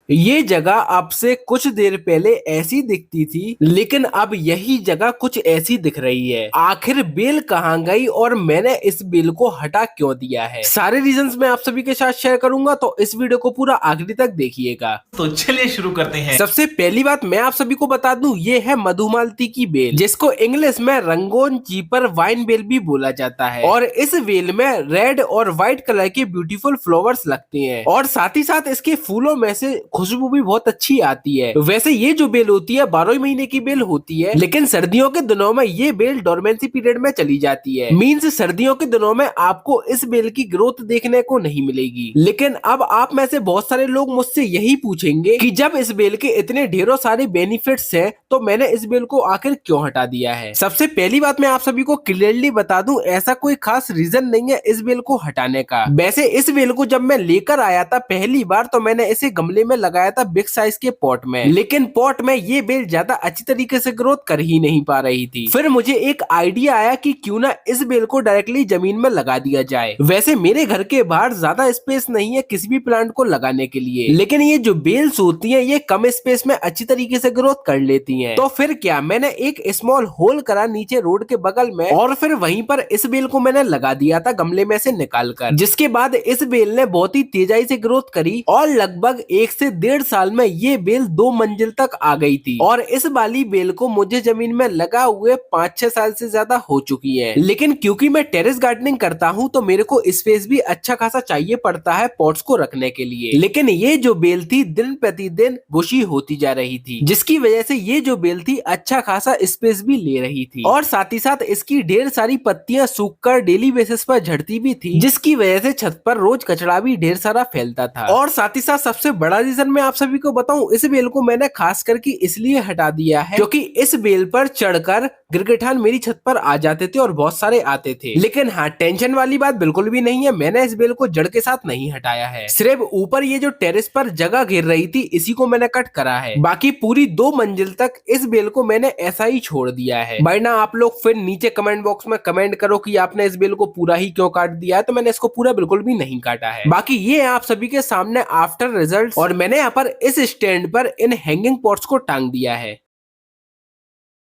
ये जगह अब से कुछ देर पहले ऐसी दिखती थी, लेकिन अब यही जगह कुछ ऐसी दिख रही है। आखिर बेल कहाँ गई और मैंने इस बेल को हटा क्यों दिया है, सारे रीजंस मैं आप सभी के साथ शेयर करूंगा, तो इस वीडियो को पूरा आखिरी तक देखिएगा। तो चलिए शुरू करते हैं। सबसे पहली बात मैं आप सभी को बता दूं, ये है मधुमालती की बेल, जिसको इंग्लिश में रंगोन चीपर वाइन बेल भी बोला जाता है। और इस बेल में रेड और व्हाइट कलर के ब्यूटीफुल फ्लावर्स लगते हैं, और साथ ही साथ इसके फूलों में से खुशबू भी बहुत अच्छी आती है। वैसे ये जो बेल होती है 12 महीने की बेल होती है, लेकिन सर्दियों के दिनों में ये बेल डोरमेंसी पीरियड में चली जाती है। मीन्स सर्दियों के दिनों में आपको इस बेल की ग्रोथ देखने को नहीं मिलेगी। लेकिन अब आप में से बहुत सारे लोग मुझसे यही पूछेंगे कि जब इस बेल के इतने ढेरों सारे बेनिफिट्स हैं, तो मैंने इस बेल को आखिर क्यों हटा दिया है। सबसे पहली बात मैं आप सभी को क्लियरली बता दूं, ऐसा कोई खास रीजन नहीं है इस बेल को हटाने का। वैसे इस बेल को जब मैं लेकर आया था पहली बार, तो मैंने इसे गमले में लगाया था बिग साइज के पॉट में, लेकिन पॉट में ये बेल ज्यादा अच्छी तरीके से ग्रोथ कर ही नहीं पा रही थी। फिर मुझे एक आइडिया आया कि क्यों ना इस बेल को डायरेक्टली जमीन में लगा दिया जाए। वैसे मेरे घर के बाहर ज्यादा स्पेस नहीं है किसी भी प्लांट को लगाने के लिए, लेकिन ये जो बेल्स होती हैं ये कम स्पेस में अच्छी तरीके से ग्रोथ कर लेती हैं। तो फिर क्या, मैंने एक स्मॉल होल करा नीचे रोड के बगल में, और फिर वहीं पर इस बेल को मैंने लगा दिया था गमले में से निकाल कर, जिसके बाद इस बेल ने बहुत ही तेजाई से ग्रोथ करी, और लगभग 1 से 1.5 साल में ये बेल 2 मंजिल तक आ गई थी। और इस वाली बेल को मुझे जमीन में लगा हुए 5-6 साल से ज्यादा हो चुकी है। लेकिन क्योंकि मैं टेरेस गार्डनिंग करता हूँ, तो मेरे को स्पेस भी अच्छा खासा चाहिए पड़ता है पॉट्स को रखने के लिए। लेकिन ये जो बेल थी दिन प्रतिदिन बुशी होती जा रही थी, जिसकी वजह से ये जो बेल थी अच्छा खासा स्पेस भी ले रही थी, और साथ ही साथ इसकी ढेर सारी पत्तियां सूखकर डेली बेसिस पर झड़ती भी थी, जिसकी वजह से छत पर रोज कचरा भी ढेर सारा फैलता था। और साथ ही साथ सबसे बड़ा रीजन मैं आप सभी को बताऊं, इस बेल को मैंने खास करके इसलिए हटा दिया है क्योंकि इस बेल पर चढ़कर गिरगिटान मेरी छत पर आ जाते थे और बहुत सारे आते थे। लेकिन हाँ, टेंशन वाली बात बिल्कुल भी नहीं है, मैंने इस बेल को जड़ के साथ नहीं हटाया है। सिर्फ ऊपर ये जो टेरेस पर जगह घेर रही थी इसी को मैंने कट करा है, बाकी पूरी 2 मंजिल तक इस बेल को मैंने ऐसा ही छोड़ दिया है। वरना आप लोग फिर नीचे कमेंट बॉक्स में कमेंट करो कि आपने इस बेल को पूरा ही क्यों काट दिया है, तो मैंने इसको पूरा बिल्कुल भी नहीं काटा है। बाकी ये आप सभी के सामने आफ्टर रिजल्ट, और मैंने यहाँ पर इस स्टैंड पर इन हैंगिंग पॉट्स को टांग दिया है।